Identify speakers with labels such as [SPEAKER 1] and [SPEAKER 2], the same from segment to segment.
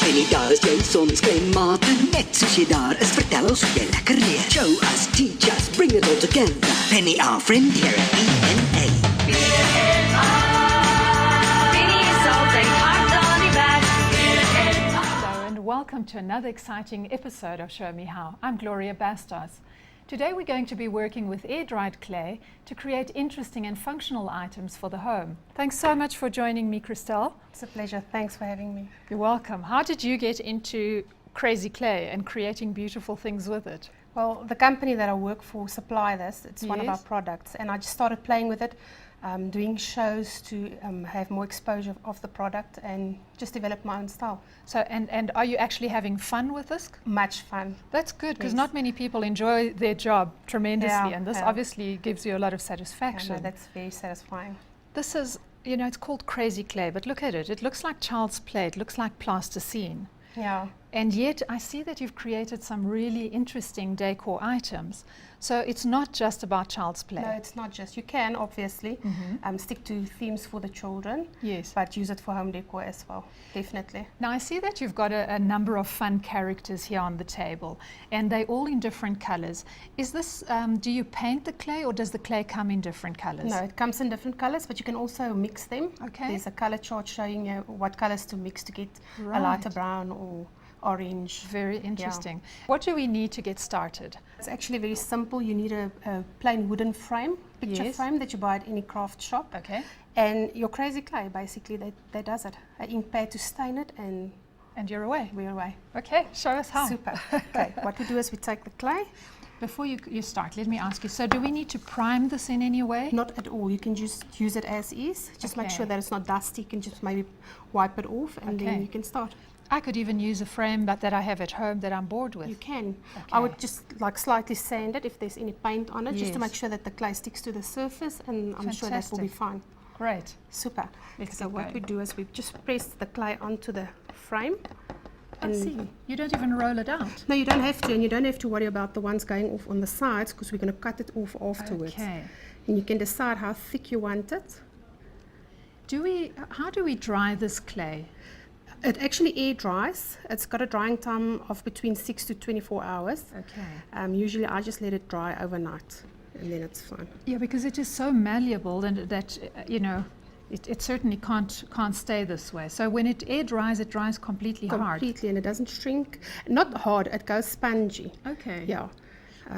[SPEAKER 1] Penny, daar is jou sonskynmate. Net soos jy daar is, vertel ons hoe jy lekker leer. Show us, teach us, bring it all together. Penny, our friend here at PNA.
[SPEAKER 2] PNA. Penny is solving heart on your back. PNA.
[SPEAKER 3] Hello and welcome to another exciting episode of Show Me How. I'm Gloria Bastos. Today we're going to be working with air-dried clay to create interesting and functional items for the home. Thanks so much for joining me, Christelle.
[SPEAKER 4] It's a pleasure. Thanks for having me.
[SPEAKER 3] You're welcome. How did you get into crazy clay and creating beautiful things with it?
[SPEAKER 4] Well, the company that I work for supply this. It's one of our
[SPEAKER 3] Yes.
[SPEAKER 4] products, and I just started playing with it, doing shows to have more exposure of the product and just develop my own style.
[SPEAKER 3] So, and are you actually having fun with this?
[SPEAKER 4] Much fun.
[SPEAKER 3] That's good, because
[SPEAKER 4] Yes.
[SPEAKER 3] not many people enjoy their job tremendously,
[SPEAKER 4] Yeah,
[SPEAKER 3] and this
[SPEAKER 4] yeah.
[SPEAKER 3] obviously gives you a lot of
[SPEAKER 4] Yeah,
[SPEAKER 3] satisfaction.
[SPEAKER 4] no, that's very satisfying.
[SPEAKER 3] This is, you know, it's called crazy clay, but look at it. It looks like child's play. It looks like plasticine.
[SPEAKER 4] Yeah.
[SPEAKER 3] And yet I see that you've created some really interesting decor items. So it's not just about child's play.
[SPEAKER 4] No, it's not just. You can obviously stick to themes for the children,
[SPEAKER 3] Yes.
[SPEAKER 4] but use it for home decor as well. Definitely.
[SPEAKER 3] Now I see that you've got a number of fun characters here on the table, and they're all in different colors. Is this, do you paint the clay, or does the clay come in different colors?
[SPEAKER 4] No, it comes in different colors, but you can also mix them.
[SPEAKER 3] Okay.
[SPEAKER 4] There's a color chart showing you what colors to mix to get a lighter
[SPEAKER 3] Right.
[SPEAKER 4] brown or orange.
[SPEAKER 3] Very interesting. What do we need to get started?
[SPEAKER 4] It's actually very simple. You need a plain wooden frame, picture
[SPEAKER 3] Yes.
[SPEAKER 4] frame that you buy at any craft shop.
[SPEAKER 3] Okay.
[SPEAKER 4] And your crazy clay, basically, that does it. An ink pad to stain it, and
[SPEAKER 3] And you're away.
[SPEAKER 4] we're away.
[SPEAKER 3] Okay, show us how.
[SPEAKER 4] Super. Okay, what we do is we take the clay.
[SPEAKER 3] Before you start, let me ask you, so do we need to prime this in any way?
[SPEAKER 4] Not at all. You can just use it as is. Just make
[SPEAKER 3] Okay.
[SPEAKER 4] sure that it's not dusty. You can just maybe wipe it off, and
[SPEAKER 3] Okay.
[SPEAKER 4] then you can start.
[SPEAKER 3] I could even use a frame that I have at home that I'm bored with.
[SPEAKER 4] You can.
[SPEAKER 3] Okay.
[SPEAKER 4] I would just like slightly sand it if there's any paint on it, just to
[SPEAKER 3] Yes.
[SPEAKER 4] make sure that the clay sticks to the surface, and I'm sure that will be
[SPEAKER 3] Fantastic.
[SPEAKER 4] fine.
[SPEAKER 3] Great.
[SPEAKER 4] Super.
[SPEAKER 3] Let's
[SPEAKER 4] So
[SPEAKER 3] get
[SPEAKER 4] what we
[SPEAKER 3] going.
[SPEAKER 4] do is we just press the clay onto the frame.
[SPEAKER 3] I see. You don't even roll it out.
[SPEAKER 4] No, you don't have to, and you don't have to worry about the ones going off on the sides, because we're going to cut it off afterwards.
[SPEAKER 3] Okay.
[SPEAKER 4] And you can decide how thick you want it.
[SPEAKER 3] How do we dry this clay?
[SPEAKER 4] It actually air dries. It's got a drying time of between 6 to 24 hours.
[SPEAKER 3] Okay.
[SPEAKER 4] Usually I just let it dry overnight, and then it's fine.
[SPEAKER 3] Yeah, because it is so malleable and that, you know, it certainly can't stay this way. So when it air dries, it dries completely hard.
[SPEAKER 4] Completely, and it doesn't shrink. Not hard, it goes spongy.
[SPEAKER 3] Okay.
[SPEAKER 4] Yeah.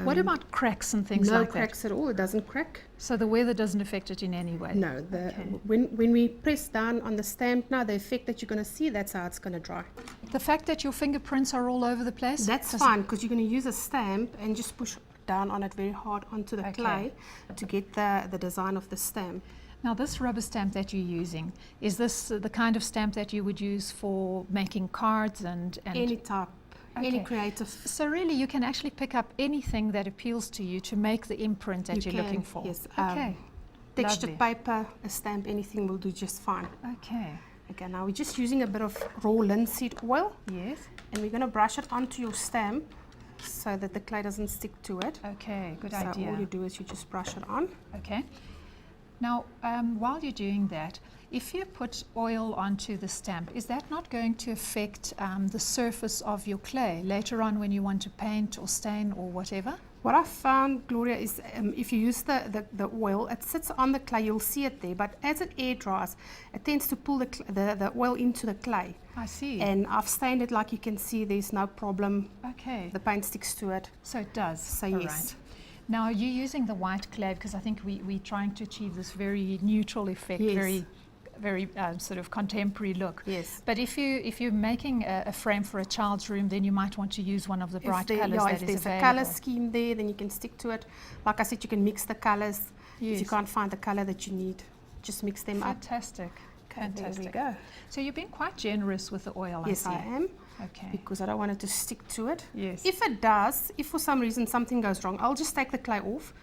[SPEAKER 3] What about cracks and things
[SPEAKER 4] No
[SPEAKER 3] like
[SPEAKER 4] cracks at all. It doesn't crack.
[SPEAKER 3] that? So the weather doesn't affect it in any way?
[SPEAKER 4] No.
[SPEAKER 3] Okay.
[SPEAKER 4] When we press down on the stamp now, the effect that you're going to see, that's how it's going to dry.
[SPEAKER 3] The fact that your fingerprints are all over the place?
[SPEAKER 4] That's
[SPEAKER 3] does-
[SPEAKER 4] fine, because you're going to use a stamp and just push down on it very hard onto the
[SPEAKER 3] Okay.
[SPEAKER 4] clay to get the design of the stamp.
[SPEAKER 3] Now, this rubber stamp that you're using, is this the kind of stamp that you would use for making cards and
[SPEAKER 4] Any type, any
[SPEAKER 3] Okay.
[SPEAKER 4] creative.
[SPEAKER 3] So really, you can actually pick up anything that appeals to you to make the imprint that
[SPEAKER 4] You
[SPEAKER 3] you're looking
[SPEAKER 4] can,
[SPEAKER 3] for.
[SPEAKER 4] yes.
[SPEAKER 3] Okay.
[SPEAKER 4] Textured
[SPEAKER 3] Lovely.
[SPEAKER 4] paper, a stamp, anything will do just fine.
[SPEAKER 3] Okay.
[SPEAKER 4] Okay, now we're just using a bit of raw linseed oil,
[SPEAKER 3] Yes.
[SPEAKER 4] and we're going to brush it onto your stamp so that the clay doesn't stick to it.
[SPEAKER 3] Okay. Good
[SPEAKER 4] So
[SPEAKER 3] idea.
[SPEAKER 4] all you do is you just brush it on.
[SPEAKER 3] Okay. Now, while you're doing that, if you put oil onto the stamp, is that not going to affect the surface of your clay later on when you want to paint or stain or whatever?
[SPEAKER 4] What I found, Gloria, is if you use the oil, it sits on the clay, you'll see it there, but as it air dries, it tends to pull the oil into the clay.
[SPEAKER 3] I see.
[SPEAKER 4] And I've stained it, like you can see, there's no problem.
[SPEAKER 3] Okay.
[SPEAKER 4] The paint sticks to it.
[SPEAKER 3] So it does.
[SPEAKER 4] So
[SPEAKER 3] All
[SPEAKER 4] yes.
[SPEAKER 3] right. Now, you're using the white clay because I think we're trying to achieve this very neutral effect,
[SPEAKER 4] Yes.
[SPEAKER 3] very sort of contemporary look.
[SPEAKER 4] Yes.
[SPEAKER 3] But if you're making a frame for a child's room, then you might want to use one of the bright colours that
[SPEAKER 4] if
[SPEAKER 3] is
[SPEAKER 4] there's
[SPEAKER 3] available.
[SPEAKER 4] a color scheme there, then you can stick to it. Like I said, you can mix the colors. If you
[SPEAKER 3] Yes.
[SPEAKER 4] can't find the color that you need, just mix them up.
[SPEAKER 3] Fantastic.
[SPEAKER 4] Okay, there we
[SPEAKER 3] Fantastic.
[SPEAKER 4] go.
[SPEAKER 3] So you've been quite generous with the oil,
[SPEAKER 4] Yes,
[SPEAKER 3] I
[SPEAKER 4] I
[SPEAKER 3] see.
[SPEAKER 4] am,
[SPEAKER 3] Okay.
[SPEAKER 4] because I don't want it to stick to it.
[SPEAKER 3] Yes.
[SPEAKER 4] If it does, if for some reason something goes wrong, I'll just take the clay off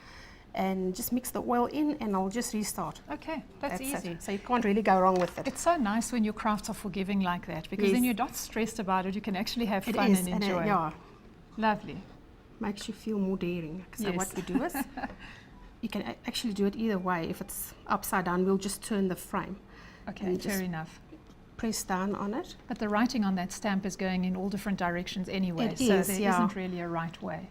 [SPEAKER 4] and just mix the oil in, and I'll just restart.
[SPEAKER 3] Okay, that's easy.
[SPEAKER 4] it. So you can't really go wrong with it.
[SPEAKER 3] It's so nice when your crafts are forgiving like that, because then
[SPEAKER 4] Yes.
[SPEAKER 3] you're not stressed about it. You can actually have
[SPEAKER 4] It
[SPEAKER 3] fun
[SPEAKER 4] is,
[SPEAKER 3] and
[SPEAKER 4] and
[SPEAKER 3] enjoy.
[SPEAKER 4] yeah,
[SPEAKER 3] Lovely.
[SPEAKER 4] makes you feel more daring. So
[SPEAKER 3] Yes.
[SPEAKER 4] what we do is, you can actually do it either way. If it's upside down, we'll just turn the frame.
[SPEAKER 3] Okay,
[SPEAKER 4] And just
[SPEAKER 3] fair enough.
[SPEAKER 4] press down on it.
[SPEAKER 3] But the writing on that stamp is going in all different directions anyway,
[SPEAKER 4] It
[SPEAKER 3] so
[SPEAKER 4] is,
[SPEAKER 3] there
[SPEAKER 4] yeah.
[SPEAKER 3] isn't really a right way.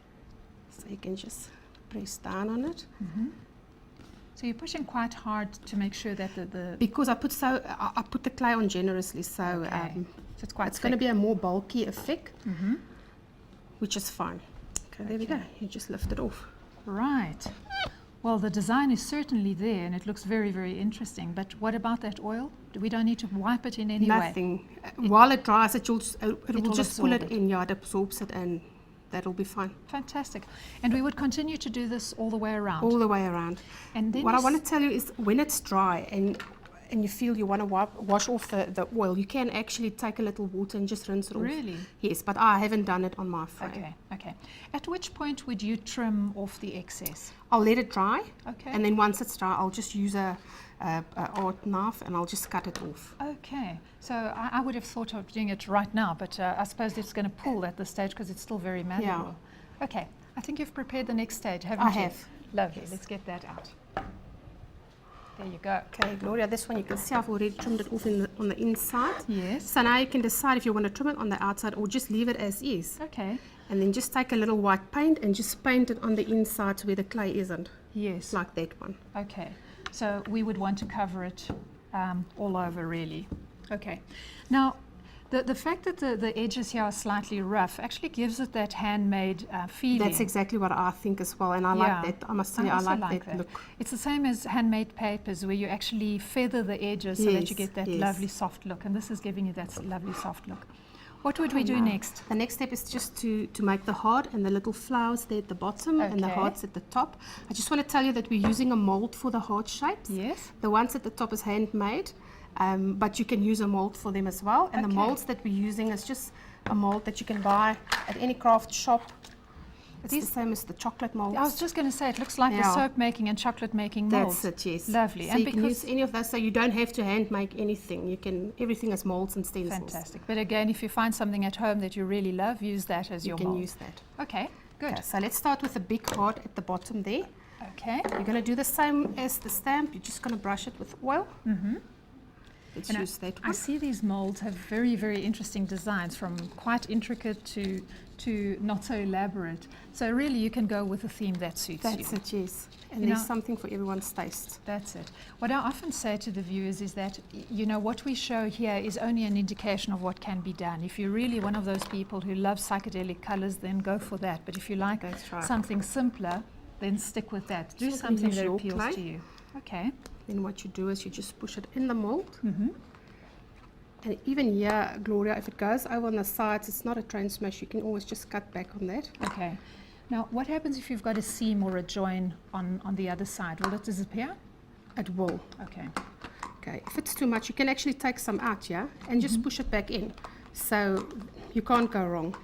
[SPEAKER 4] So you can just press down on it.
[SPEAKER 3] So you're pushing quite hard to make sure that the
[SPEAKER 4] Because I put the clay on generously, so
[SPEAKER 3] okay. So it's quite
[SPEAKER 4] it's going to
[SPEAKER 3] thick.
[SPEAKER 4] be a more bulky effect, which is fine. Okay, there we go. You just lift it off.
[SPEAKER 3] Right. Well, the design is certainly there and it looks very, very interesting. But what about that oil? We don't need to wipe it in any way?
[SPEAKER 4] Nothing. While it dries, it will
[SPEAKER 3] will
[SPEAKER 4] just pull
[SPEAKER 3] absorb
[SPEAKER 4] it
[SPEAKER 3] it.
[SPEAKER 4] in. Yeah, it absorbs it, and that'll be fine.
[SPEAKER 3] Fantastic. And we would continue to do this all the way around?
[SPEAKER 4] All the way around.
[SPEAKER 3] And then
[SPEAKER 4] What
[SPEAKER 3] you
[SPEAKER 4] I want to tell you is when it's dry and you feel you want to wash off the oil, you can actually take a little water and just rinse it off.
[SPEAKER 3] Really?
[SPEAKER 4] Yes, but I haven't done it on my frame.
[SPEAKER 3] Okay, okay. At which point would you trim off the excess?
[SPEAKER 4] I'll let it dry,
[SPEAKER 3] Okay.
[SPEAKER 4] and then once it's dry, I'll just use a art knife and I'll just cut it off.
[SPEAKER 3] Okay, so I would have thought of doing it right now, but I suppose it's going to pull at this stage because it's still very malleable. Okay, I think you've prepared the next stage, haven't
[SPEAKER 4] I
[SPEAKER 3] you?
[SPEAKER 4] have.
[SPEAKER 3] Lovely, let's get that out. There you go.
[SPEAKER 4] Okay, Gloria, this one you can see I've already trimmed it off on the inside.
[SPEAKER 3] Yes.
[SPEAKER 4] So now you can decide if you want to trim it on the outside or just leave it as is.
[SPEAKER 3] Okay,
[SPEAKER 4] And then just take a little white paint and just paint it on the inside where the clay isn't,
[SPEAKER 3] yes.
[SPEAKER 4] like that one.
[SPEAKER 3] Okay, so we would want to cover it all over really. Okay, now the fact that the edges here are slightly rough actually gives it that handmade feeling.
[SPEAKER 4] That's exactly what I think as well, and I
[SPEAKER 3] Yeah.
[SPEAKER 4] like that. I must tell you, I
[SPEAKER 3] also
[SPEAKER 4] like that look.
[SPEAKER 3] It's the same as handmade papers where you actually feather the edges so that you
[SPEAKER 4] Yes,
[SPEAKER 3] get that
[SPEAKER 4] yes.
[SPEAKER 3] lovely soft look, and this is giving you that lovely soft look. What would we do
[SPEAKER 4] Now,
[SPEAKER 3] next?
[SPEAKER 4] The next step is just to make the heart and the little flowers there at the bottom and the
[SPEAKER 3] Okay.
[SPEAKER 4] hearts at the top. I just want to tell you that we're using a mold for the heart shapes.
[SPEAKER 3] Yes.
[SPEAKER 4] The ones at the top is handmade, but you can use a mold for them as well. And the
[SPEAKER 3] Okay.
[SPEAKER 4] molds that we're using is just a mold that you can buy at any craft shop. It's
[SPEAKER 3] These-
[SPEAKER 4] the same as the chocolate molds.
[SPEAKER 3] I was just going to say, it looks like the
[SPEAKER 4] Yeah.
[SPEAKER 3] soap making and chocolate making molds.
[SPEAKER 4] That's it, yes.
[SPEAKER 3] Lovely.
[SPEAKER 4] So
[SPEAKER 3] And
[SPEAKER 4] you can
[SPEAKER 3] because
[SPEAKER 4] use any of those, so you don't have to hand make anything. You can, everything is molds and stencils.
[SPEAKER 3] fantastic. But again, if you find something at home that you really love, use that as
[SPEAKER 4] You
[SPEAKER 3] your
[SPEAKER 4] can
[SPEAKER 3] mold.
[SPEAKER 4] use that.
[SPEAKER 3] Okay, good.
[SPEAKER 4] Okay, so let's start with the big heart at the bottom there.
[SPEAKER 3] Okay.
[SPEAKER 4] You're going to do the same as the stamp. You're just going to brush it with oil. Let's
[SPEAKER 3] And
[SPEAKER 4] use that
[SPEAKER 3] I
[SPEAKER 4] one.
[SPEAKER 3] see these molds have very, very interesting designs, from quite intricate to not so elaborate. So really you can go with a theme that suits
[SPEAKER 4] That's
[SPEAKER 3] you.
[SPEAKER 4] it, yes. And
[SPEAKER 3] You
[SPEAKER 4] there's
[SPEAKER 3] know-
[SPEAKER 4] something for everyone's taste.
[SPEAKER 3] That's it. What I often say to the viewers is that, you know, what we show here is only an indication of what can be done. If you're really one of those people who love psychedelic colors, then go for that. But if you like
[SPEAKER 4] That's right.
[SPEAKER 3] something simpler, then stick with that. Do
[SPEAKER 4] So
[SPEAKER 3] something
[SPEAKER 4] use
[SPEAKER 3] that
[SPEAKER 4] your
[SPEAKER 3] appeals
[SPEAKER 4] clay.
[SPEAKER 3] to you. Okay.
[SPEAKER 4] Then what you do is you just push it in the mold.
[SPEAKER 3] Mm-hmm.
[SPEAKER 4] And even here, Gloria, if it goes over on the sides, it's not a train smash. You can always just cut back on that.
[SPEAKER 3] Okay. Now, what happens if you've got a seam or a join on the other side? Will it disappear?
[SPEAKER 4] It will.
[SPEAKER 3] Okay.
[SPEAKER 4] Okay. If it's too much, you can actually take some out, yeah, and just push it back in. So you can't go wrong.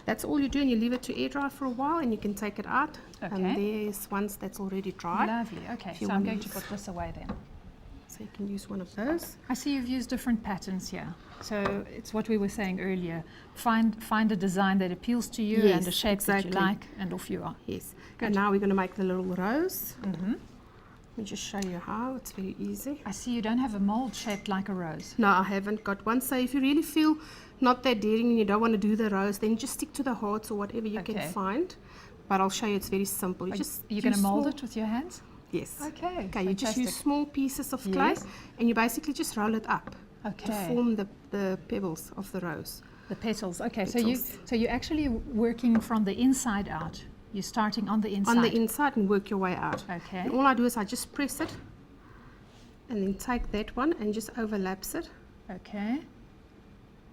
[SPEAKER 4] That's all you do, and you leave it to air dry for a while, and you can take it out.
[SPEAKER 3] Okay.
[SPEAKER 4] And there's ones that's already dry.
[SPEAKER 3] Lovely. Okay.
[SPEAKER 4] If you
[SPEAKER 3] So I'm
[SPEAKER 4] want
[SPEAKER 3] going
[SPEAKER 4] to
[SPEAKER 3] to put this away then.
[SPEAKER 4] So you can use one of those.
[SPEAKER 3] I see you've used different patterns here. So it's what we were saying earlier. Find a design that appeals to you and a
[SPEAKER 4] Yes,
[SPEAKER 3] shape that you
[SPEAKER 4] exactly.
[SPEAKER 3] like, and off you are.
[SPEAKER 4] Yes.
[SPEAKER 3] Good.
[SPEAKER 4] And now we're going to make the little rose.
[SPEAKER 3] Mm-hmm.
[SPEAKER 4] Let me just show you how. It's very easy.
[SPEAKER 3] I see you don't have a mold shaped like a rose.
[SPEAKER 4] No, I haven't got one. So if you really feel not that daring and you don't want to do the rose, then just stick to the hearts or whatever you
[SPEAKER 3] Okay.
[SPEAKER 4] can find. But I'll show you, it's very simple. You
[SPEAKER 3] Are
[SPEAKER 4] just
[SPEAKER 3] you going to
[SPEAKER 4] use
[SPEAKER 3] mold
[SPEAKER 4] small-
[SPEAKER 3] it with your hands?
[SPEAKER 4] Yes.
[SPEAKER 3] Okay.
[SPEAKER 4] Okay, you just use
[SPEAKER 3] fantastic.
[SPEAKER 4] small pieces of clay
[SPEAKER 3] Yes.
[SPEAKER 4] and you basically just roll it up to
[SPEAKER 3] Okay.
[SPEAKER 4] form the pebbles of the rose.
[SPEAKER 3] The petals. Okay.
[SPEAKER 4] Petals.
[SPEAKER 3] So you're actually working from the inside out. You're starting on the inside.
[SPEAKER 4] On the inside and work your way out.
[SPEAKER 3] Okay.
[SPEAKER 4] And all I do is I just press it and then take that one and just overlaps it
[SPEAKER 3] Okay.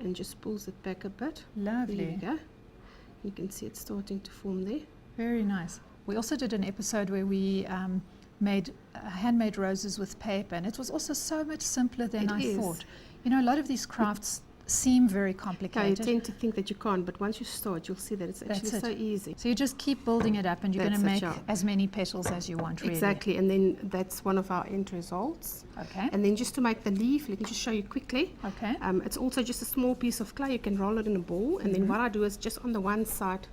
[SPEAKER 4] and just pulls it back a bit. There
[SPEAKER 3] Lovely.
[SPEAKER 4] you go. You can see it's starting to form there.
[SPEAKER 3] Very nice. We also did an episode where we made handmade roses with paper, and it was also so much simpler than
[SPEAKER 4] It
[SPEAKER 3] I
[SPEAKER 4] is.
[SPEAKER 3] thought. You know, a lot of these crafts seem very
[SPEAKER 4] Okay, you
[SPEAKER 3] complicated.
[SPEAKER 4] tend to think that you can't, but once you start, you'll see that it's actually
[SPEAKER 3] That's
[SPEAKER 4] so
[SPEAKER 3] it.
[SPEAKER 4] easy.
[SPEAKER 3] So you just keep building it up, and you're going to
[SPEAKER 4] That's
[SPEAKER 3] make
[SPEAKER 4] it, yeah.
[SPEAKER 3] as many petals as you want, really.
[SPEAKER 4] Exactly, and then that's one of our end results.
[SPEAKER 3] Okay.
[SPEAKER 4] And then just to make the leaf, let me just show you quickly.
[SPEAKER 3] Okay.
[SPEAKER 4] It's also just a small piece of clay. You can roll it in a ball, and then what I do is just on the one side,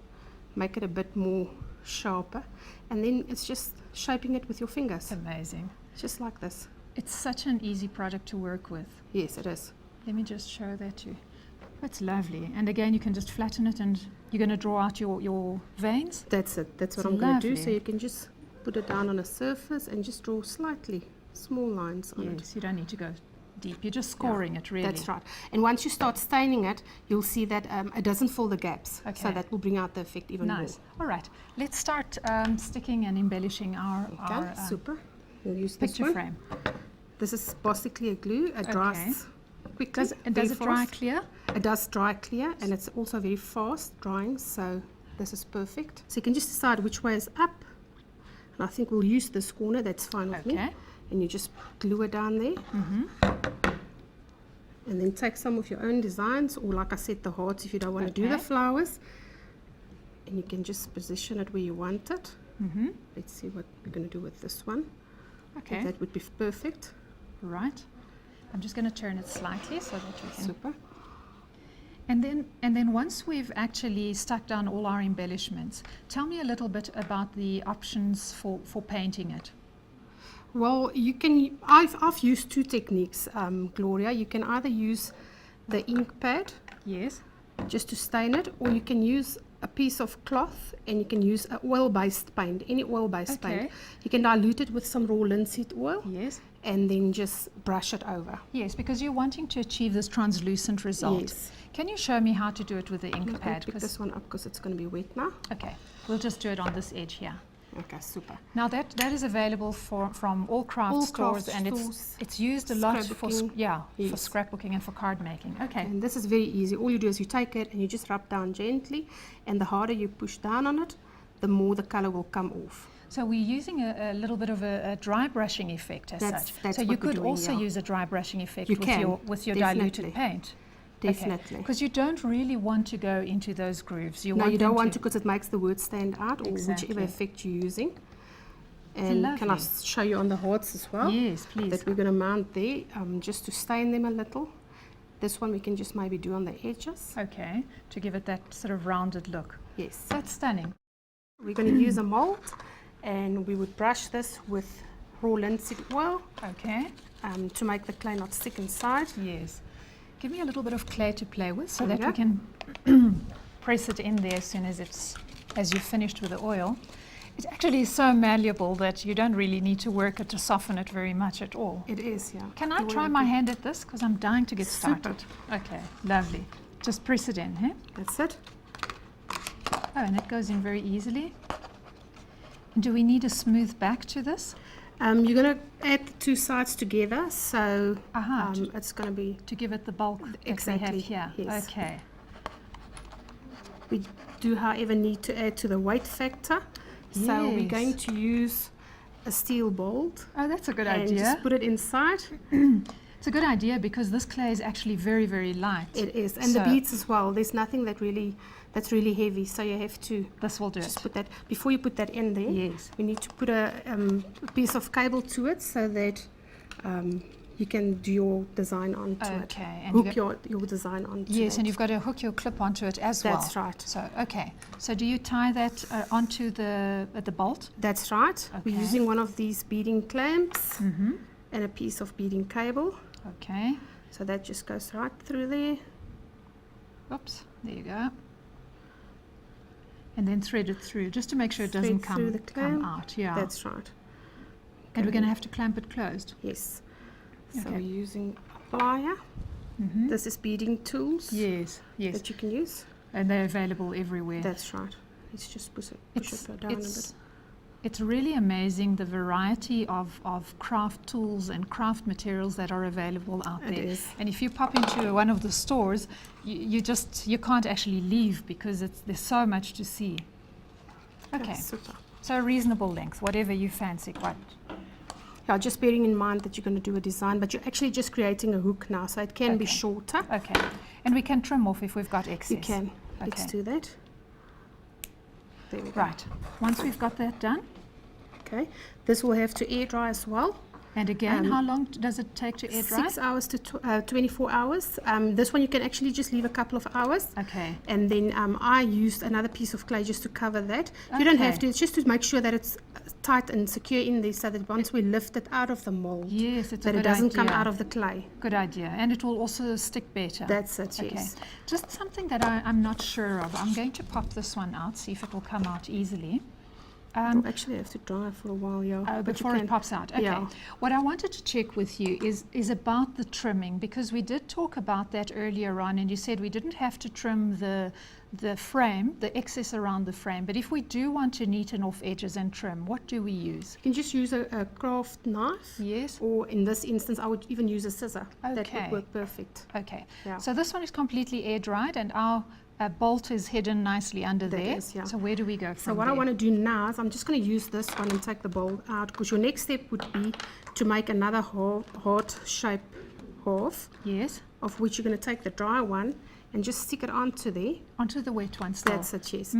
[SPEAKER 4] make it a bit more sharper, and then it's just shaping it with your fingers,
[SPEAKER 3] Amazing.
[SPEAKER 4] just like this.
[SPEAKER 3] It's such an easy product to work with.
[SPEAKER 4] Yes, it is.
[SPEAKER 3] Let me just show that to you. That's lovely. And again, you can just flatten it and you're going to draw out your veins.
[SPEAKER 4] That's it. That's what
[SPEAKER 3] It's
[SPEAKER 4] I'm going to do.
[SPEAKER 3] lovely.
[SPEAKER 4] So you can just put it down on a surface and just draw slightly small lines on it.
[SPEAKER 3] Yes, you don't need to go deep. You're just scoring it, really.
[SPEAKER 4] That's right. And once you start staining it, you'll see that it doesn't fill the gaps.
[SPEAKER 3] Okay.
[SPEAKER 4] So that will bring out the effect even
[SPEAKER 3] Nice.
[SPEAKER 4] more.
[SPEAKER 3] All right. Let's start sticking and embellishing our
[SPEAKER 4] Okay, super. We'll use this
[SPEAKER 3] picture
[SPEAKER 4] one.
[SPEAKER 3] frame.
[SPEAKER 4] This is Bossy Clear glue. It dries quickly.
[SPEAKER 3] Does
[SPEAKER 4] very
[SPEAKER 3] it dry
[SPEAKER 4] fast.
[SPEAKER 3] clear?
[SPEAKER 4] It does dry clear, and it's also very fast drying, so this is perfect. So you can just decide which way is up. And I think we'll use this corner, that's fine with me.
[SPEAKER 3] Okay.
[SPEAKER 4] And you just glue it down there. And then take some of your own designs, or like I said, the hearts if you don't want to do the
[SPEAKER 3] Okay.
[SPEAKER 4] flowers. And you can just position it where you want it. Let's see what we're going to do with this one.
[SPEAKER 3] Okay.
[SPEAKER 4] That would be perfect.
[SPEAKER 3] Right. I'm just going to turn it slightly so that we can.
[SPEAKER 4] Super.
[SPEAKER 3] And then once we've actually stuck down all our embellishments, tell me a little bit about the options for painting it.
[SPEAKER 4] Well, you can. I've used two techniques, Gloria. You can either use the ink pad
[SPEAKER 3] Yes.
[SPEAKER 4] just to stain it, or you can use a piece of cloth and you can use an oil-based paint, any oil-based
[SPEAKER 3] Okay.
[SPEAKER 4] paint. You can dilute it with some raw linseed oil
[SPEAKER 3] Yes.
[SPEAKER 4] and then just brush it over.
[SPEAKER 3] Yes, because you're wanting to achieve this translucent result.
[SPEAKER 4] Yes.
[SPEAKER 3] Can you show me how to do it with the ink
[SPEAKER 4] I'm going to
[SPEAKER 3] pad?
[SPEAKER 4] pick this one up because it's going to be wet now.
[SPEAKER 3] Okay, we'll just do it on this edge here.
[SPEAKER 4] Okay, super.
[SPEAKER 3] Now that is available from all craft
[SPEAKER 4] All
[SPEAKER 3] stores,
[SPEAKER 4] craft
[SPEAKER 3] and
[SPEAKER 4] stores,
[SPEAKER 3] it's used a lot for
[SPEAKER 4] scrapbooking.
[SPEAKER 3] for
[SPEAKER 4] Yes.
[SPEAKER 3] scrapbooking and for card making. Okay.
[SPEAKER 4] And this is very easy. All you do is you take it and you just rub down gently, and the harder you push down on it, the more the color will come off.
[SPEAKER 3] So we're using a little bit of a dry brushing effect as
[SPEAKER 4] That's-
[SPEAKER 3] such.
[SPEAKER 4] that's
[SPEAKER 3] So you
[SPEAKER 4] what we're
[SPEAKER 3] could
[SPEAKER 4] doing,
[SPEAKER 3] also
[SPEAKER 4] yeah.
[SPEAKER 3] use a dry brushing effect
[SPEAKER 4] You
[SPEAKER 3] with
[SPEAKER 4] can,
[SPEAKER 3] your
[SPEAKER 4] definitely.
[SPEAKER 3] diluted paint.
[SPEAKER 4] Definitely.
[SPEAKER 3] Because you don't really want to go into those grooves.
[SPEAKER 4] No,
[SPEAKER 3] want
[SPEAKER 4] you
[SPEAKER 3] them
[SPEAKER 4] don't want to because it makes the word stand out, or
[SPEAKER 3] Exactly.
[SPEAKER 4] whichever effect you're using. And can I
[SPEAKER 3] lovely.
[SPEAKER 4] show you on the hearts as well?
[SPEAKER 3] Yes, please.
[SPEAKER 4] That we're going to mount there, just to stain them a little. This one we can just maybe do on the edges.
[SPEAKER 3] Okay, to give it that sort of rounded look.
[SPEAKER 4] Yes.
[SPEAKER 3] That's stunning.
[SPEAKER 4] We're going to use a mold, and we would brush this with raw linseed oil
[SPEAKER 3] Okay.
[SPEAKER 4] to make the clay not stick inside.
[SPEAKER 3] Yes. Give me a little bit of clay to play with so
[SPEAKER 4] There
[SPEAKER 3] that
[SPEAKER 4] you
[SPEAKER 3] we can press it in there as soon as you've finished with the oil. It actually is so malleable that you don't really need to work it to soften it very much at all.
[SPEAKER 4] It is, yeah.
[SPEAKER 3] Can I
[SPEAKER 4] You
[SPEAKER 3] try
[SPEAKER 4] wanna
[SPEAKER 3] my
[SPEAKER 4] do-
[SPEAKER 3] hand at this? Because I'm dying to get
[SPEAKER 4] Super.
[SPEAKER 3] started. Okay, lovely. Just press it in, huh?
[SPEAKER 4] That's it.
[SPEAKER 3] Oh, and it goes in very easily. And do we need a smooth back to this?
[SPEAKER 4] You're going to add the two sides together, so
[SPEAKER 3] Aha,
[SPEAKER 4] it's going to be.
[SPEAKER 3] to give it the bulk that
[SPEAKER 4] Exactly,
[SPEAKER 3] we have here.
[SPEAKER 4] yes.
[SPEAKER 3] Okay.
[SPEAKER 4] We do, however, need to add to the weight factor. So we're
[SPEAKER 3] Yes.
[SPEAKER 4] going to use a steel bolt
[SPEAKER 3] Oh, that's a good
[SPEAKER 4] and
[SPEAKER 3] idea.
[SPEAKER 4] just put it inside.
[SPEAKER 3] It's a good idea because this clay is actually very, very light.
[SPEAKER 4] It is, and the
[SPEAKER 3] So-
[SPEAKER 4] beads as well. There's nothing that's really heavy, so you have to
[SPEAKER 3] This will do
[SPEAKER 4] just
[SPEAKER 3] it.
[SPEAKER 4] put that. Before you put that in there,
[SPEAKER 3] Yes.
[SPEAKER 4] we need to put a piece of cable to it so that you can do your design onto it.
[SPEAKER 3] Okay, and
[SPEAKER 4] Hook
[SPEAKER 3] you
[SPEAKER 4] your design onto
[SPEAKER 3] Yes,
[SPEAKER 4] it.
[SPEAKER 3] and you've got to hook your clip onto it as well.
[SPEAKER 4] That's right.
[SPEAKER 3] So, okay. So do you tie that onto the bolt?
[SPEAKER 4] That's right. We're
[SPEAKER 3] Okay.
[SPEAKER 4] using one of these beading clamps
[SPEAKER 3] Mm-hmm.
[SPEAKER 4] and a piece of beading cable.
[SPEAKER 3] Okay.
[SPEAKER 4] So that just goes right through there.
[SPEAKER 3] Oops. There you go. And then thread it through just to make sure it doesn't
[SPEAKER 4] Thread through the
[SPEAKER 3] come
[SPEAKER 4] clamp.
[SPEAKER 3] out. Yeah.
[SPEAKER 4] That's right.
[SPEAKER 3] And we're going to have to clamp it closed.
[SPEAKER 4] Yes. So
[SPEAKER 3] Okay.
[SPEAKER 4] we're using a plier.
[SPEAKER 3] Mm-hmm.
[SPEAKER 4] This is beading tools
[SPEAKER 3] Yes. Yes.
[SPEAKER 4] that you can use.
[SPEAKER 3] And they're available everywhere.
[SPEAKER 4] That's right. Let's just push it down a bit.
[SPEAKER 3] It's really amazing the variety of craft tools and craft materials that are available out
[SPEAKER 4] It
[SPEAKER 3] there.
[SPEAKER 4] is.
[SPEAKER 3] And if you pop into one of the stores, you can't actually leave because there's so much to see. Okay,
[SPEAKER 4] That's super.
[SPEAKER 3] so a reasonable length, whatever you fancy. Quite.
[SPEAKER 4] Yeah, just bearing in mind that you're going to do a design, but you're actually just creating a hook now, so it can be
[SPEAKER 3] Okay.
[SPEAKER 4] shorter.
[SPEAKER 3] Okay, and we can trim off if we've got excess.
[SPEAKER 4] You can. Let's
[SPEAKER 3] Okay.
[SPEAKER 4] do that. There we go.
[SPEAKER 3] Right. Once we've got that done,
[SPEAKER 4] Okay. This will have to air dry as well.
[SPEAKER 3] And again, how long does it take to air dry?
[SPEAKER 4] 6 hours to 24 hours. This one you can actually just leave a couple of hours.
[SPEAKER 3] Okay.
[SPEAKER 4] And then I used another piece of clay just to cover that. You don't have to. It's just to make sure that it's tight and secure in there, so that once we lift it out of the mold,
[SPEAKER 3] Yes, it's a
[SPEAKER 4] that it
[SPEAKER 3] good
[SPEAKER 4] doesn't come
[SPEAKER 3] idea.
[SPEAKER 4] out of the clay.
[SPEAKER 3] Good idea. And it will also stick better.
[SPEAKER 4] That's it,
[SPEAKER 3] Okay.
[SPEAKER 4] yes.
[SPEAKER 3] Just something that I'm not sure of. I'm going to pop this one out, see if it will come out easily.
[SPEAKER 4] You'll actually have to dry for a while, yeah.
[SPEAKER 3] Oh,
[SPEAKER 4] but you
[SPEAKER 3] before it
[SPEAKER 4] can-
[SPEAKER 3] pops out. Okay.
[SPEAKER 4] Yeah.
[SPEAKER 3] What I wanted to check with you is about the trimming, because we did talk about that earlier on, and you said we didn't have to trim the frame, the excess around the frame. But if we do want to neaten off edges and trim, what do we use?
[SPEAKER 4] You can just use a craft knife.
[SPEAKER 3] Yes.
[SPEAKER 4] Or in this instance, I would even use a scissor. That
[SPEAKER 3] Okay.
[SPEAKER 4] would work perfect.
[SPEAKER 3] Okay.
[SPEAKER 4] Yeah.
[SPEAKER 3] So this one is completely air dried, and our bolt is hidden nicely under
[SPEAKER 4] That
[SPEAKER 3] there.
[SPEAKER 4] is, yeah.
[SPEAKER 3] So where do we go from
[SPEAKER 4] So what
[SPEAKER 3] there?
[SPEAKER 4] I want to do now is I'm just going to use this one and take the bolt out, because your next step would be to make another heart shape half,
[SPEAKER 3] Yes.
[SPEAKER 4] of which you're going to take the dry one and just stick it onto there.
[SPEAKER 3] Onto the wet one still.
[SPEAKER 4] That's it, yes.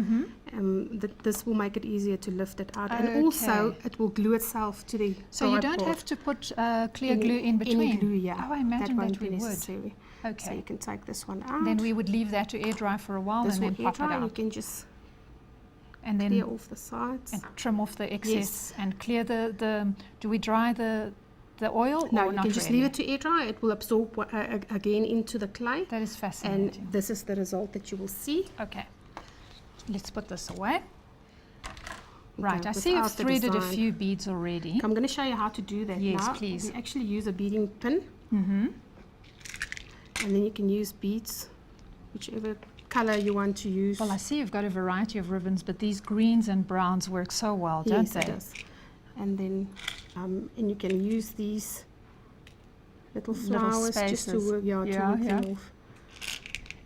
[SPEAKER 4] This will make it easier to lift it out. And
[SPEAKER 3] Okay.
[SPEAKER 4] also, it will glue itself to the
[SPEAKER 3] So you
[SPEAKER 4] dry
[SPEAKER 3] don't
[SPEAKER 4] part.
[SPEAKER 3] have to put clear glue in between?
[SPEAKER 4] Any glue, yeah.
[SPEAKER 3] Oh, I imagine
[SPEAKER 4] won't
[SPEAKER 3] that
[SPEAKER 4] be
[SPEAKER 3] we would.
[SPEAKER 4] necessary.
[SPEAKER 3] Okay.
[SPEAKER 4] So you can take this one out.
[SPEAKER 3] Then we would leave that to air dry for a while
[SPEAKER 4] this
[SPEAKER 3] and then
[SPEAKER 4] will air
[SPEAKER 3] pop it
[SPEAKER 4] dry. You
[SPEAKER 3] out.
[SPEAKER 4] can just
[SPEAKER 3] And then
[SPEAKER 4] clear off the sides.
[SPEAKER 3] and trim off the excess
[SPEAKER 4] Yes.
[SPEAKER 3] and clear the do we dry the oil
[SPEAKER 4] No,
[SPEAKER 3] or
[SPEAKER 4] you
[SPEAKER 3] not
[SPEAKER 4] can just
[SPEAKER 3] really?
[SPEAKER 4] leave it to air dry. It will absorb again into the clay.
[SPEAKER 3] That is
[SPEAKER 4] And
[SPEAKER 3] fascinating.
[SPEAKER 4] this is the result that you will see.
[SPEAKER 3] Okay. Let's put this away. Right,
[SPEAKER 4] Okay,
[SPEAKER 3] I see you've
[SPEAKER 4] without the
[SPEAKER 3] threaded a
[SPEAKER 4] design.
[SPEAKER 3] few beads already.
[SPEAKER 4] I'm going to show you how to do that
[SPEAKER 3] Yes,
[SPEAKER 4] now.
[SPEAKER 3] please.
[SPEAKER 4] We actually use a beading pin.
[SPEAKER 3] Mm-hmm.
[SPEAKER 4] And then you can use beads, whichever color you want to use.
[SPEAKER 3] Well, I see you've got a variety of ribbons, but these greens and browns work so well, don't
[SPEAKER 4] Yes,
[SPEAKER 3] they?
[SPEAKER 4] it does. And then, and you can use these little
[SPEAKER 3] Little
[SPEAKER 4] flowers just to
[SPEAKER 3] spaces.
[SPEAKER 4] work, to
[SPEAKER 3] Yeah,
[SPEAKER 4] work them
[SPEAKER 3] yeah.
[SPEAKER 4] off.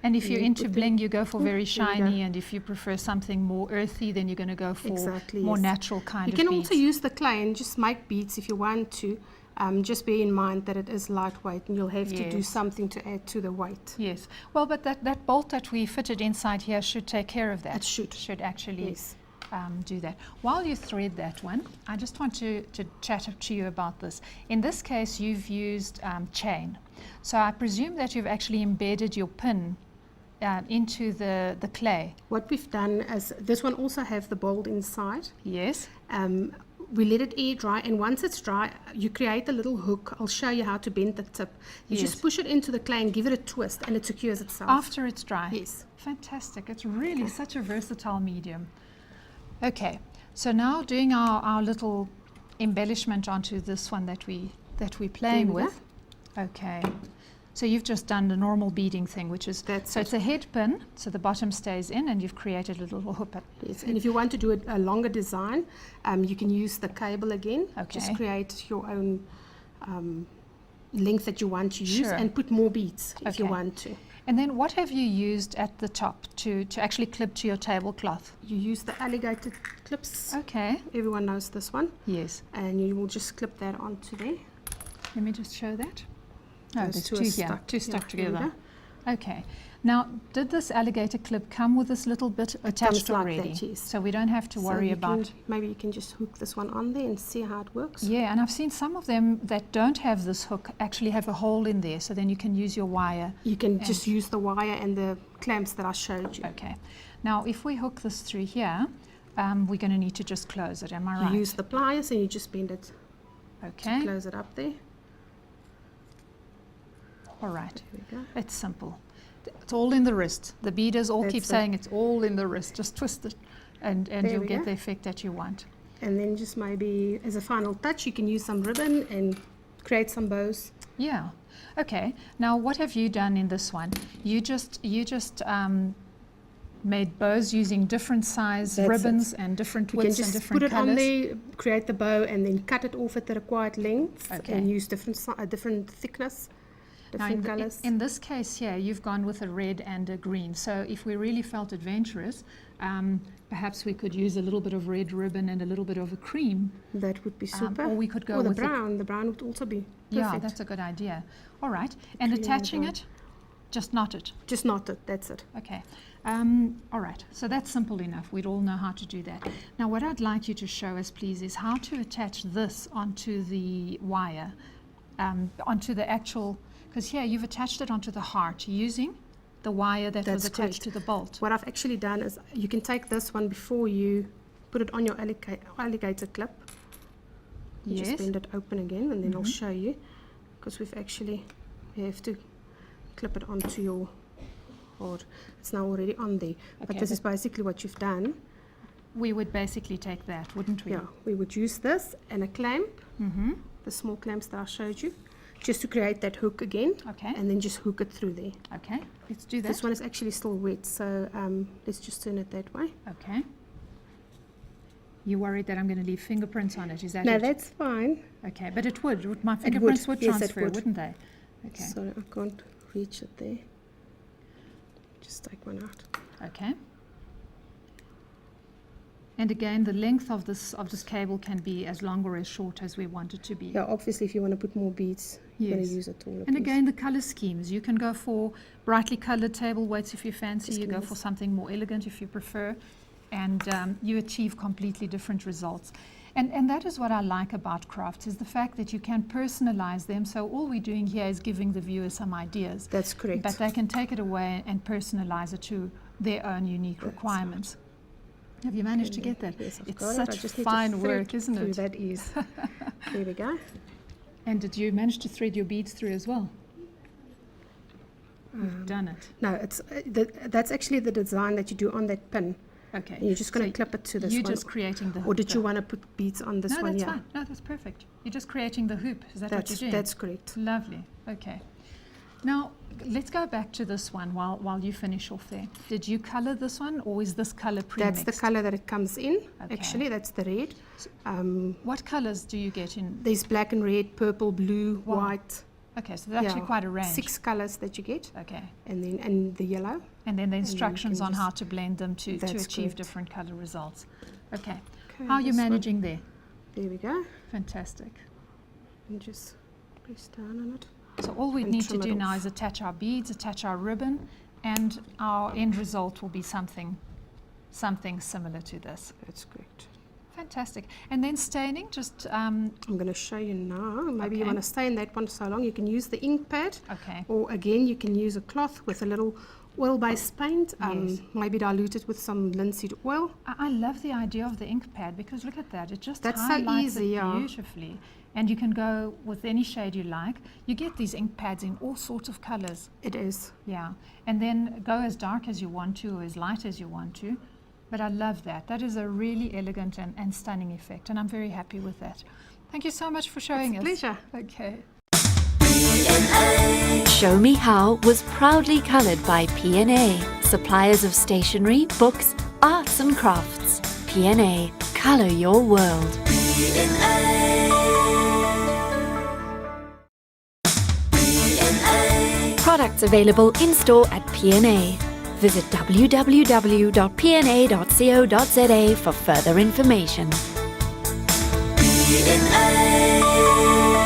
[SPEAKER 3] And if you're
[SPEAKER 4] you
[SPEAKER 3] into
[SPEAKER 4] put
[SPEAKER 3] bling, you go for very
[SPEAKER 4] there you
[SPEAKER 3] shiny,
[SPEAKER 4] go.
[SPEAKER 3] and if you prefer something more earthy, then you're going to go for
[SPEAKER 4] Exactly,
[SPEAKER 3] more
[SPEAKER 4] yes.
[SPEAKER 3] natural kind
[SPEAKER 4] You
[SPEAKER 3] of
[SPEAKER 4] can
[SPEAKER 3] beads.
[SPEAKER 4] also use the clay and just make beads if you want to. Just bear in mind that it is lightweight and you'll have to do
[SPEAKER 3] Yes.
[SPEAKER 4] something to add to the weight.
[SPEAKER 3] Yes. Well, but that bolt that we fitted inside here should take care of that.
[SPEAKER 4] It should.
[SPEAKER 3] Should actually
[SPEAKER 4] Yes.
[SPEAKER 3] do that. While you thread that one, I just want to chat to you about this. In this case, you've used chain. So I presume that you've actually embedded your pin into the clay.
[SPEAKER 4] What we've done is, this one also have the bolt inside.
[SPEAKER 3] Yes.
[SPEAKER 4] We let it air dry, and once it's dry, you create a little hook. I'll show you how to bend the tip. You
[SPEAKER 3] Yes.
[SPEAKER 4] just push it into the clay and give it a twist, and it secures itself.
[SPEAKER 3] After it's dry.
[SPEAKER 4] Yes.
[SPEAKER 3] Fantastic. It's really such a versatile medium. Okay. So now doing our little embellishment onto this one that we're playing
[SPEAKER 4] There we go.
[SPEAKER 3] with. Okay. So you've just done the normal beading thing, which is
[SPEAKER 4] That's
[SPEAKER 3] so
[SPEAKER 4] it.
[SPEAKER 3] it's a head pin, so the bottom stays in, and you've created a little hook.
[SPEAKER 4] Yes, and if you want to do a longer design, you can use the cable again. Just
[SPEAKER 3] Okay.
[SPEAKER 4] create your own length that you want to use,
[SPEAKER 3] Sure.
[SPEAKER 4] and put more beads if you
[SPEAKER 3] Okay.
[SPEAKER 4] want to.
[SPEAKER 3] And then what have you used at the top to actually clip to your tablecloth?
[SPEAKER 4] You use the alligator clips.
[SPEAKER 3] Okay.
[SPEAKER 4] Everyone knows this one.
[SPEAKER 3] Yes.
[SPEAKER 4] And you will just clip that onto there.
[SPEAKER 3] Let me just show that. Oh,
[SPEAKER 4] Those
[SPEAKER 3] there's
[SPEAKER 4] two
[SPEAKER 3] two
[SPEAKER 4] are
[SPEAKER 3] here,
[SPEAKER 4] stuck.
[SPEAKER 3] two
[SPEAKER 4] Yeah,
[SPEAKER 3] stuck
[SPEAKER 4] there we
[SPEAKER 3] together.
[SPEAKER 4] go.
[SPEAKER 3] Okay. Now, did this alligator clip come with this little bit
[SPEAKER 4] comes
[SPEAKER 3] attached
[SPEAKER 4] like
[SPEAKER 3] already?
[SPEAKER 4] that, yes.
[SPEAKER 3] So we don't have to
[SPEAKER 4] So
[SPEAKER 3] worry
[SPEAKER 4] you
[SPEAKER 3] about.
[SPEAKER 4] can- maybe you can just hook this one on there and see how it works.
[SPEAKER 3] Yeah, and I've seen some of them that don't have this hook actually have a hole in there, so then you can use your wire.
[SPEAKER 4] You can just use the wire and the clamps that I showed you.
[SPEAKER 3] Okay. Now, if we hook this through here, we're going to need to just close it. Am I right?
[SPEAKER 4] You use the pliers and you just bend it,
[SPEAKER 3] Okay.
[SPEAKER 4] close it up there.
[SPEAKER 3] All right.
[SPEAKER 4] There we go.
[SPEAKER 3] It's simple. It's all in the wrist. The beaders all keep
[SPEAKER 4] That's it.
[SPEAKER 3] saying it's all in the wrist. Just twist it, and
[SPEAKER 4] There
[SPEAKER 3] you'll
[SPEAKER 4] we
[SPEAKER 3] get
[SPEAKER 4] go.
[SPEAKER 3] the effect that you want.
[SPEAKER 4] And then just maybe as a final touch, you can use some ribbon and create some bows.
[SPEAKER 3] Yeah. Okay. Now, what have you done in this one? You just made bows using different size
[SPEAKER 4] That's
[SPEAKER 3] ribbons and different
[SPEAKER 4] You can
[SPEAKER 3] widths and
[SPEAKER 4] just
[SPEAKER 3] different
[SPEAKER 4] put it on
[SPEAKER 3] colors.
[SPEAKER 4] there, create the bow, and then cut it off at the required length,
[SPEAKER 3] Okay.
[SPEAKER 4] and use different thickness,
[SPEAKER 3] Now,
[SPEAKER 4] different colors.
[SPEAKER 3] in this case here, you've gone with a red and a green. So if we really felt adventurous, perhaps we could use a little bit of red ribbon and a little bit of a cream.
[SPEAKER 4] That would be super.
[SPEAKER 3] or we could go
[SPEAKER 4] or the
[SPEAKER 3] with the-
[SPEAKER 4] brown. The brown would also be perfect.
[SPEAKER 3] Yeah, that's a good idea. All right. And
[SPEAKER 4] Cream
[SPEAKER 3] attaching
[SPEAKER 4] brown.
[SPEAKER 3] it Just knot it.
[SPEAKER 4] Just knot it, that's it.
[SPEAKER 3] Okay. All right. So that's simple enough. We'd all know how to do that. Now, what I'd like you to show us, please, is how to attach this onto the wire, onto the actual, because here you've attached it onto the heart using the wire that was
[SPEAKER 4] That's
[SPEAKER 3] attached
[SPEAKER 4] correct.
[SPEAKER 3] to the bolt.
[SPEAKER 4] What I've actually done is you can take this one before you put it on your alligator clip. You
[SPEAKER 3] Yes.
[SPEAKER 4] just bend it open again, and then I'll show you, because we have to clip it onto your heart. It's now already on there, but
[SPEAKER 3] Okay,
[SPEAKER 4] this is basically what you've done.
[SPEAKER 3] We would basically take that, wouldn't we?
[SPEAKER 4] Yeah, we would use this and a clamp, the small clamps that I showed you, just to create that hook again.
[SPEAKER 3] Okay.
[SPEAKER 4] And then just hook it through there.
[SPEAKER 3] Okay. Let's do that.
[SPEAKER 4] This one is actually still wet, so let's just turn it that way.
[SPEAKER 3] Okay. You worried that I'm going to leave fingerprints on it? Is that
[SPEAKER 4] No,
[SPEAKER 3] it?
[SPEAKER 4] that's fine.
[SPEAKER 3] Okay, but it would. My fingerprints would
[SPEAKER 4] Yes, it
[SPEAKER 3] transfer,
[SPEAKER 4] would.
[SPEAKER 3] wouldn't they? Okay.
[SPEAKER 4] Sorry, I can't reach it there. Just take one out.
[SPEAKER 3] Okay. And again, the length of this cable can be as long or as short as we want it to be.
[SPEAKER 4] Yeah, obviously, if you want to put more beads, you're going
[SPEAKER 3] Yes.
[SPEAKER 4] to use it all.
[SPEAKER 3] And again, the color schemes. You can go for brightly colored table weights if you fancy.
[SPEAKER 4] Just
[SPEAKER 3] You go
[SPEAKER 4] give me
[SPEAKER 3] for
[SPEAKER 4] this.
[SPEAKER 3] something more elegant if you prefer. And you achieve completely different results. And that is what I like about crafts, is the fact that you can personalize them. So all we're doing here is giving the viewer some ideas.
[SPEAKER 4] That's correct.
[SPEAKER 3] But they can take it away and personalize it to their own unique requirements. Have you managed to get that?
[SPEAKER 4] Yes, I've
[SPEAKER 3] It's
[SPEAKER 4] got it. I
[SPEAKER 3] such
[SPEAKER 4] just need to
[SPEAKER 3] fine
[SPEAKER 4] thread
[SPEAKER 3] work, isn't
[SPEAKER 4] through
[SPEAKER 3] it?
[SPEAKER 4] that ease. There we go.
[SPEAKER 3] And did you manage to thread your beads through as well? You've done it.
[SPEAKER 4] No, it's that's actually the design that you do on that pin.
[SPEAKER 3] Okay.
[SPEAKER 4] And you're just going to
[SPEAKER 3] So
[SPEAKER 4] clip it to this
[SPEAKER 3] You're
[SPEAKER 4] one.
[SPEAKER 3] just creating the hoop.
[SPEAKER 4] Or did you want to put beads on this
[SPEAKER 3] No,
[SPEAKER 4] one?
[SPEAKER 3] that's
[SPEAKER 4] Yeah.
[SPEAKER 3] fine. No, that's perfect. You're just creating the hoop. Is that what you're doing?
[SPEAKER 4] That's correct.
[SPEAKER 3] Lovely. Okay. Now, let's go back to this one while you finish off there. Did you color this one, or is this color
[SPEAKER 4] That's
[SPEAKER 3] pre-mixed?
[SPEAKER 4] the color that it comes in.
[SPEAKER 3] Okay.
[SPEAKER 4] Actually, that's the red.
[SPEAKER 3] What colors do you get in?
[SPEAKER 4] There's black and red, purple, blue,
[SPEAKER 3] Wow.
[SPEAKER 4] white.
[SPEAKER 3] Okay, so that's actually
[SPEAKER 4] Yeah,
[SPEAKER 3] quite a range.
[SPEAKER 4] 6 colors that you get,
[SPEAKER 3] Okay.
[SPEAKER 4] and the yellow.
[SPEAKER 3] And then the
[SPEAKER 4] you
[SPEAKER 3] instructions
[SPEAKER 4] can
[SPEAKER 3] on how
[SPEAKER 4] just-
[SPEAKER 3] to blend them to
[SPEAKER 4] That's
[SPEAKER 3] achieve
[SPEAKER 4] correct.
[SPEAKER 3] different color results. Okay.
[SPEAKER 4] Okay,
[SPEAKER 3] How are you
[SPEAKER 4] this one.
[SPEAKER 3] managing there?
[SPEAKER 4] There we go.
[SPEAKER 3] Fantastic.
[SPEAKER 4] And just press down on it.
[SPEAKER 3] So all we
[SPEAKER 4] And
[SPEAKER 3] need to
[SPEAKER 4] trim it
[SPEAKER 3] do now
[SPEAKER 4] off.
[SPEAKER 3] is attach our beads, attach our ribbon, and our end result will be something similar to this.
[SPEAKER 4] That's correct.
[SPEAKER 3] Fantastic. And then staining, just
[SPEAKER 4] I'm going to show you now. Maybe you
[SPEAKER 3] Okay.
[SPEAKER 4] want to stay in that one so long. You can use the ink pad,
[SPEAKER 3] okay.
[SPEAKER 4] or again, you can use a cloth with a little oil-based paint.
[SPEAKER 3] Yes.
[SPEAKER 4] Maybe dilute it with some linseed oil.
[SPEAKER 3] I love the idea of the ink pad, because look at that. It just
[SPEAKER 4] That's so
[SPEAKER 3] highlights
[SPEAKER 4] easy,
[SPEAKER 3] it
[SPEAKER 4] yeah.
[SPEAKER 3] beautifully. And you can go with any shade you like. You get these ink pads in all sorts of colors.
[SPEAKER 4] It is.
[SPEAKER 3] Yeah. And then go as dark as you want to, or as light as you want to. But I love that. That is a really elegant and stunning effect. And I'm very happy with that. Thank you so much for showing
[SPEAKER 4] It's a
[SPEAKER 3] us.
[SPEAKER 4] pleasure.
[SPEAKER 3] Okay.
[SPEAKER 5] Show Me How was proudly coloured by PNA, suppliers of stationery, books, arts and crafts. PNA, colour your world. Products available in-store at PNA. Visit www.pna.co.za for further information. PNA.